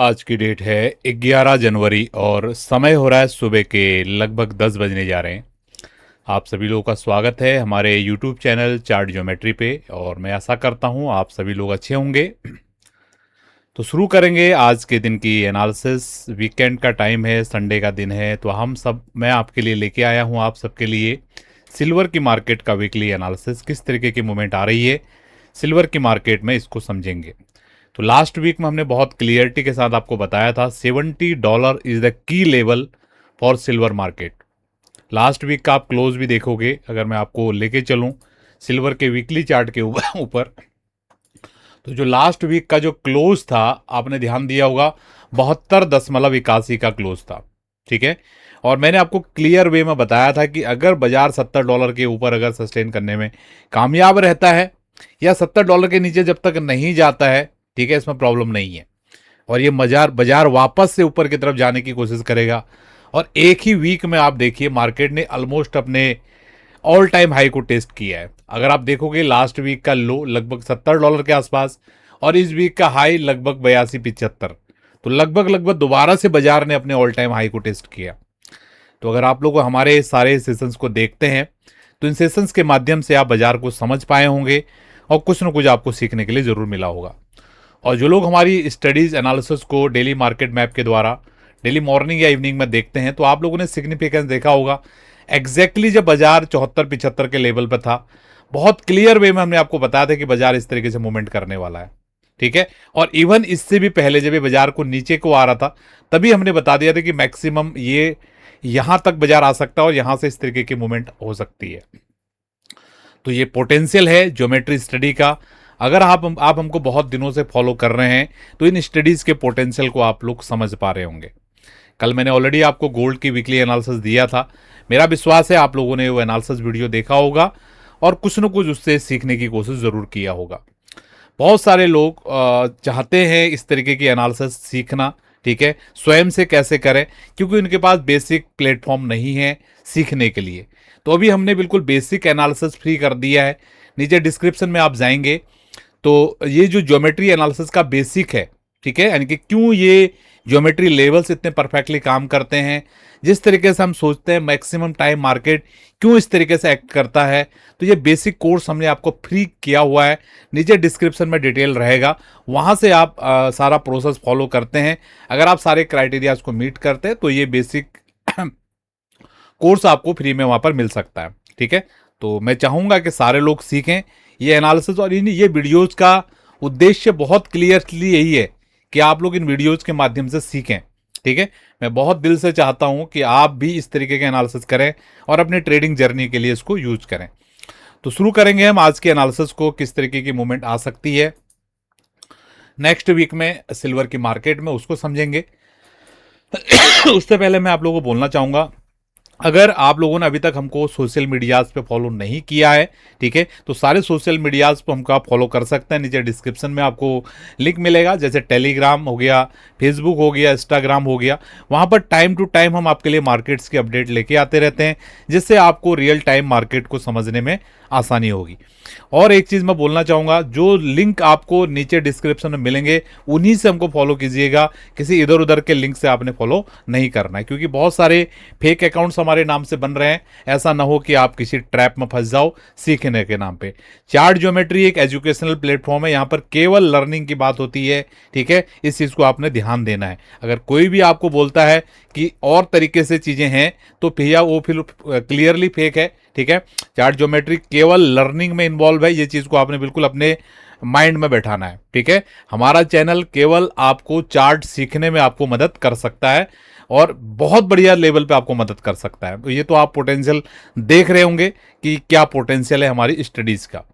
आज की डेट है 11 जनवरी और समय हो रहा है सुबह के लगभग 10 बजने जा रहे हैं। आप सभी लोगों का स्वागत है हमारे यूट्यूब चैनल चार्ट ज्योमेट्री पे और मैं आशा करता हूँ आप सभी लोग अच्छे होंगे। तो शुरू करेंगे आज के दिन की एनालिसिस। वीकेंड का टाइम है, संडे का दिन है, तो मैं आपके लिए लेके आया हूँ आप सबके लिए सिल्वर की मार्केट का वीकली एनालिसिस। किस तरीके की मूवमेंट आ रही है सिल्वर की मार्केट में, इसको समझेंगे। तो लास्ट वीक में हमने बहुत क्लियरिटी के साथ आपको बताया था $70 is the key level for silver market. Last week का आप क्लोज भी देखोगे, अगर मैं आपको लेके चलूं सिल्वर के वीकली चार्ट के ऊपर, तो जो लास्ट वीक का जो क्लोज था आपने ध्यान दिया होगा 72.81 का क्लोज था। ठीक है, और मैंने आपको क्लियर वे में बताया था कि अगर बाजार $70 के ऊपर अगर सस्टेन करने में कामयाब रहता है या $70 के नीचे जब तक नहीं जाता है, ठीक है, इसमें प्रॉब्लम नहीं है और ये बाजार बाजार वापस से ऊपर की तरफ जाने की कोशिश करेगा। और एक ही वीक में आप देखिए मार्केट ने ऑलमोस्ट अपने ऑल टाइम हाई को टेस्ट किया है। अगर आप देखोगे लास्ट वीक का लो लगभग $70 के आसपास और इस वीक का हाई लगभग 82-75, तो लगभग लगभग दोबारा से बाजार ने अपने ऑल टाइम हाई को टेस्ट किया। तो अगर आप लोग हमारे सारे सेशंस को देखते हैं तो इन सेशंस के माध्यम से आप बाजार को समझ पाए होंगे और कुछ ना कुछ आपको सीखने के लिए ज़रूर मिला होगा। और जो लोग हमारी स्टडीज़ एनालिसिस को डेली मार्केट मैप के द्वारा डेली मॉर्निंग या इवनिंग में देखते हैं तो आप लोगों ने सिग्निफिकेंस देखा होगा। एग्जैक्टली जब बाजार 74-75 के लेवल पर था, बहुत क्लियर वे में हमने आपको बताया था कि बाजार इस तरीके से मूवमेंट करने वाला है। ठीक है, और इवन इससे भी पहले जब ये बाजार को नीचे को आ रहा था तभी हमने बता दिया था कि मैक्सिमम ये यहां तक बाजार आ सकता है और यहां से इस तरीके की मूवमेंट हो सकती है। तो ये पोटेंशियल है ज्योमेट्री स्टडी का। अगर आप हमको बहुत दिनों से फॉलो कर रहे हैं तो इन स्टडीज़ के पोटेंशियल को आप लोग समझ पा रहे होंगे। कल मैंने ऑलरेडी आपको गोल्ड की वीकली एनालिसिस दिया था। मेरा विश्वास है आप लोगों ने वो एनालिसिस वीडियो देखा होगा और कुछ न कुछ उससे सीखने की कोशिश ज़रूर किया होगा। बहुत सारे लोग चाहते हैं इस तरीके की एनालिसिस सीखना, ठीक है, स्वयं से कैसे करें, क्योंकि उनके पास बेसिक प्लेटफॉर्म नहीं है सीखने के लिए। तो अभी हमने बिल्कुल बेसिक एनालिसिस फ्री कर दिया है। नीचे डिस्क्रिप्शन में आप जाएंगे तो ये जो ज्योमेट्री एनालिसिस का बेसिक है, ठीक है, यानी कि क्यों ये ज्योमेट्री लेवल्स इतने परफेक्टली काम करते हैं, जिस तरीके से हम सोचते हैं मैक्सिमम टाइम मार्केट क्यों इस तरीके से एक्ट करता है, तो ये बेसिक कोर्स हमने आपको फ्री किया हुआ है। नीचे डिस्क्रिप्शन में डिटेल रहेगा, वहाँ से आप सारा प्रोसेस फॉलो करते हैं। अगर आप सारे क्राइटेरियाज को मीट करते हैं तो ये बेसिक कोर्स आपको फ्री में वहाँ पर मिल सकता है। ठीक है, तो मैं चाहूँगा कि सारे लोग सीखें ये एनालिसिस और ये वीडियोज़ का उद्देश्य बहुत क्लियरली यही है कि आप लोग इन वीडियोज़ के माध्यम से सीखें। ठीक है, मैं बहुत दिल से चाहता हूं कि आप भी इस तरीके के एनालिसिस करें और अपने ट्रेडिंग जर्नी के लिए इसको यूज करें। तो शुरू करेंगे हम आज के एनालिसिस को, किस तरीके की मूवमेंट आ सकती है नेक्स्ट वीक में सिल्वर की मार्केट में, उसको समझेंगे। उससे पहले मैं आप लोगों को बोलना चाहूँगा, अगर आप लोगों ने अभी तक हमको सोशल मीडियाज़ पे फॉलो नहीं किया है, ठीक है, तो सारे सोशल मीडियाज़ पे हमको आप फॉलो कर सकते हैं। नीचे डिस्क्रिप्शन में आपको लिंक मिलेगा, जैसे टेलीग्राम हो गया, फेसबुक हो गया, इंस्टाग्राम हो गया। वहाँ पर टाइम टू टाइम हम आपके लिए मार्केट्स की अपडेट लेके आते रहते हैं, जिससे आपको रियल टाइम मार्केट को समझने में आसानी होगी। और एक चीज़ मैं बोलना चाहूँगा, जो लिंक आपको नीचे डिस्क्रिप्शन में मिलेंगे उन्हीं से हमको फॉलो कीजिएगा। किसी इधर उधर के लिंक से आपने फॉलो नहीं करना है, क्योंकि बहुत सारे फेक अकाउंट्स हमारे नाम से बन रहे हैं। ऐसा ना हो कि आप किसी ट्रैप में फंस जाओ सीखने के नाम पे। चार्ट ज्योमेट्री एक एजुकेशनल प्लेटफॉर्म है, यहाँ पर केवल लर्निंग की बात होती है। ठीक है, इस चीज़ को आपने ध्यान देना है। अगर कोई भी आपको बोलता है कि और तरीके से चीज़ें हैं तो भैया वो फिर क्लियरली फेक है। ठीक है, चार्ट ज्योमेट्री केवल लर्निंग में इन्वॉल्व है, ये चीज़ को आपने बिल्कुल अपने माइंड में बैठाना है। ठीक है, हमारा चैनल केवल आपको चार्ट सीखने में आपको मदद कर सकता है और बहुत बढ़िया लेवल पे आपको मदद कर सकता है। तो ये तो आप पोटेंशियल देख रहे होंगे कि क्या पोटेंशियल है हमारी स्टडीज़ का।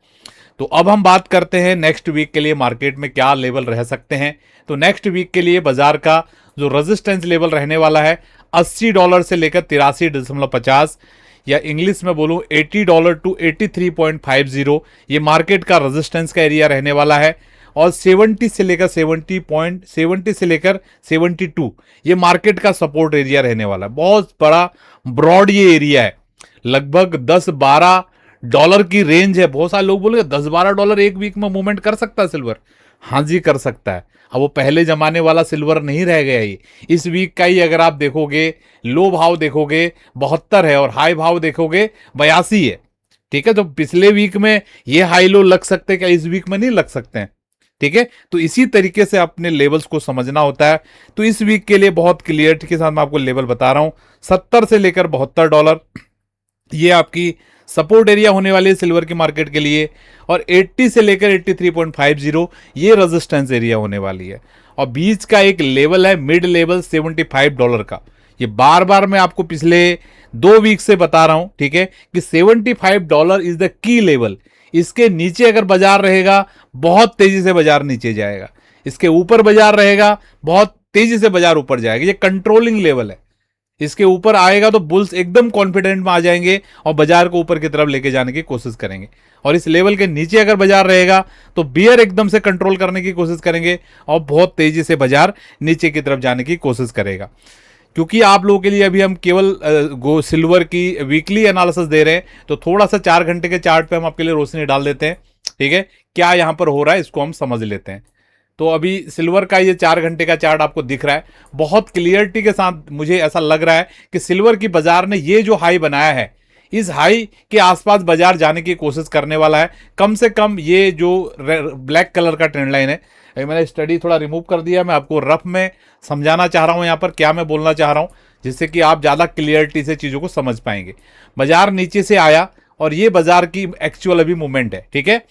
तो अब हम बात करते हैं नेक्स्ट वीक के लिए मार्केट में क्या लेवल रह सकते हैं। तो नेक्स्ट वीक के लिए बाजार का जो रेजिस्टेंस लेवल रहने वाला है $80 से लेकर 83.50, या इंग्लिश में बोलूं $80 टू 83.50, ये मार्केट का रेजिस्टेंस का एरिया रहने वाला है। और 70 से लेकर 70 से लेकर 72 ये मार्केट का सपोर्ट एरिया रहने वाला है। बहुत बड़ा ब्रॉड ये एरिया है, लगभग $10-12 की रेंज है। बहुत सारे लोग बोलेंगे $10-12 एक वीक में मूवमेंट कर सकता है सिल्वर। हाँ जी कर सकता है। अब वो पहले जमाने वाला सिल्वर नहीं रह गया ये। इस वीक का ही अगर आप देखोगे, लो भाव देखोगे 72 है और हाई भाव देखोगे 82 है। ठीक है, तो पिछले वीक में ये हाई लो लग सकते हैं, क्या इस वीक में नहीं लग सकते हैं? ठीक है, तो इसी तरीके से अपने लेवल्स को समझना होता है। तो इस वीक के लिए बहुत क्लियरिटी के साथ मैं आपको लेवल बता रहा हूं। 70 से लेकर $72 ये आपकी सपोर्ट एरिया होने वाली है सिल्वर की मार्केट के लिए, और 80 से लेकर 83.50 ये रेजिस्टेंस एरिया होने वाली है। और बीच का एक लेवल है मिड लेवल $75 का। ये बार बार मैं आपको पिछले 2 वीक से बता रहा हूं, ठीक है, कि $75 इज द की लेवल। इसके नीचे अगर बाजार रहेगा बहुत तेजी से बाजार नीचे जाएगा, इसके ऊपर बाजार रहेगा बहुत तेजी से बाजार ऊपर जाएगा। ये कंट्रोलिंग लेवल है। इसके ऊपर आएगा तो बुल्स एकदम कॉन्फिडेंट में आ जाएंगे और बाजार को ऊपर की तरफ लेके जाने की कोशिश करेंगे, और इस लेवल के नीचे अगर बाजार रहेगा तो बियर एकदम से कंट्रोल करने की कोशिश करेंगे और बहुत तेजी से बाजार नीचे की तरफ जाने की कोशिश करेगा। क्योंकि आप लोगों के लिए अभी हम केवल सिल्वर की वीकली एनालिसिस दे रहे हैं, तो थोड़ा सा 4 घंटे के चार्ट पे हम आपके लिए रोशनी डाल देते हैं। ठीक है, क्या यहां पर हो रहा है इसको हम समझ लेते हैं। तो अभी सिल्वर का ये 4 घंटे का चार्ट आपको दिख रहा है, बहुत क्लियरिटी के साथ मुझे ऐसा लग रहा है कि सिल्वर की बाजार ने ये जो हाई बनाया है, इस हाई के आसपास बाजार जाने की कोशिश करने वाला है। कम से कम ये जो ब्लैक कलर का ट्रेंड लाइन है, मैंने स्टडी थोड़ा रिमूव कर दिया, मैं आपको रफ में समझाना चाह रहा हूं यहाँ पर क्या मैं बोलना चाह रहा हूं, जिससे कि आप ज़्यादा क्लियरिटी से चीज़ों को समझ पाएंगे। बाजार नीचे से आया और ये बाजार की एक्चुअल अभी मूवमेंट है। ठीक है,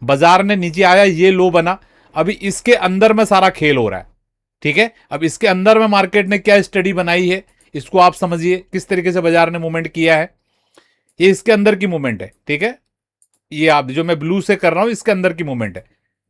बाजार ने नीचे आया, ये लो बना, अभी इसके अंदर में सारा खेल हो रहा है। ठीक है, अब इसके अंदर में मार्केट ने क्या स्टडी बनाई है, इसको आप समझिए किस तरीके से बाजार ने मूवमेंट किया है। ये इसके अंदर की मूवमेंट है। ठीक है, ये आप जो मैं ब्लू से कर रहा हूं इसके अंदर की मूवमेंट है।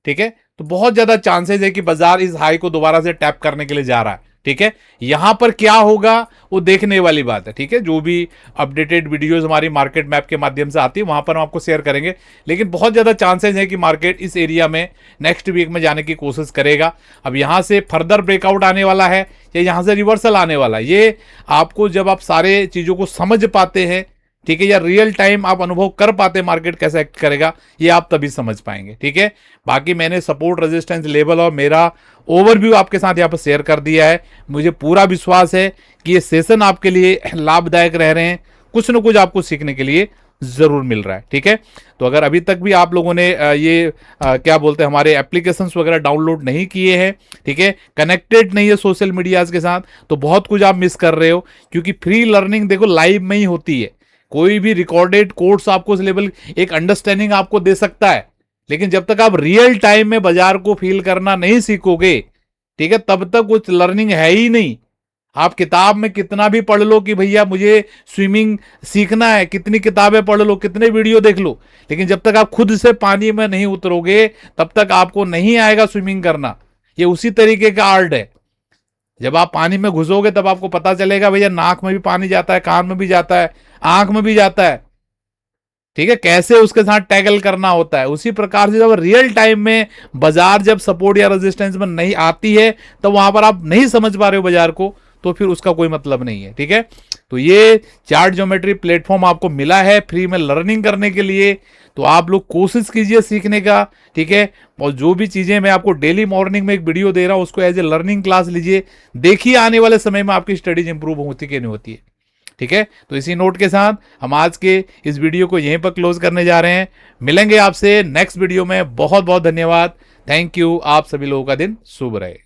ठीक है, तो बहुत ज्यादा चांसेस है कि बाजार इस हाई को दोबारा से टैप करने के लिए जा रहा है। ठीक है, यहां पर क्या होगा वो देखने वाली बात है। ठीक है, जो भी अपडेटेड वीडियोस हमारी मार्केट मैप के माध्यम से आती है वहां पर हम आपको शेयर करेंगे, लेकिन बहुत ज्यादा चांसेस है कि मार्केट इस एरिया में नेक्स्ट वीक में जाने की कोशिश करेगा। अब यहां से फर्दर ब्रेकआउट आने वाला है या यहां से रिवर्सल आने वाला है, ये आपको जब आप सारे चीजों को समझ पाते हैं, ठीक है, या रियल टाइम आप अनुभव कर पाते हैं मार्केट कैसे एक्ट करेगा, ये आप तभी समझ पाएंगे। ठीक है, बाकी मैंने सपोर्ट रेजिस्टेंस लेवल और मेरा ओवरव्यू आपके साथ यहाँ पर शेयर कर दिया है। मुझे पूरा विश्वास है कि ये सेशन आपके लिए लाभदायक रह रहे हैं, कुछ न कुछ आपको सीखने के लिए जरूर मिल रहा है। ठीक है, तो अगर अभी तक भी आप लोगों ने क्या बोलते हैं हमारे एप्लीकेशंस वगैरह डाउनलोड नहीं किए हैं, ठीक है, कनेक्टेड नहीं है सोशल मीडियाज के साथ, तो बहुत कुछ आप मिस कर रहे हो। क्योंकि फ्री लर्निंग देखो लाइव में ही होती है। कोई भी रिकॉर्डेड कोर्स आपको उस लेवल एक अंडरस्टैंडिंग आपको दे सकता है, लेकिन जब तक आप रियल टाइम में बाजार को फील करना नहीं सीखोगे, ठीक है, तब तक कुछ लर्निंग है ही नहीं। आप किताब में कितना भी पढ़ लो कि भैया मुझे स्विमिंग सीखना है, कितनी किताबें पढ़ लो, कितने वीडियो देख लो, लेकिन जब तक आप खुद से पानी में नहीं उतरोगे तब तक आपको नहीं आएगा स्विमिंग करना। ये उसी तरीके का आर्ट है। जब आप पानी में घुसोगे तब आपको पता चलेगा भैया नाक में भी पानी जाता है, कान में भी जाता है, आंख में भी जाता है। ठीक है, कैसे उसके साथ टैकल करना होता है। उसी प्रकार से जब रियल टाइम में बाजार जब सपोर्ट या रेजिस्टेंस में नहीं आती है तो वहां पर आप नहीं समझ पा रहे हो बाजार को, तो फिर उसका कोई मतलब नहीं है। ठीक है, तो ये चार्ट ज्योमेट्री प्लेटफॉर्म आपको मिला है फ्री में लर्निंग करने के लिए, तो आप लोग कोशिश कीजिए सीखने का। ठीक है, और जो भी चीजें मैं आपको डेली मॉर्निंग में एक वीडियो दे रहा हूं उसको एज ए लर्निंग क्लास लीजिए, देखिए आने वाले समय में आपकी स्टडीज इंप्रूव होती कि नहीं होती है। ठीक है, तो इसी नोट के साथ हम आज के इस वीडियो को यहीं पर क्लोज करने जा रहे हैं। मिलेंगे आपसे नेक्स्ट वीडियो में। बहुत बहुत धन्यवाद, थैंक यू। आप सभी लोगों का दिन शुभ रहे।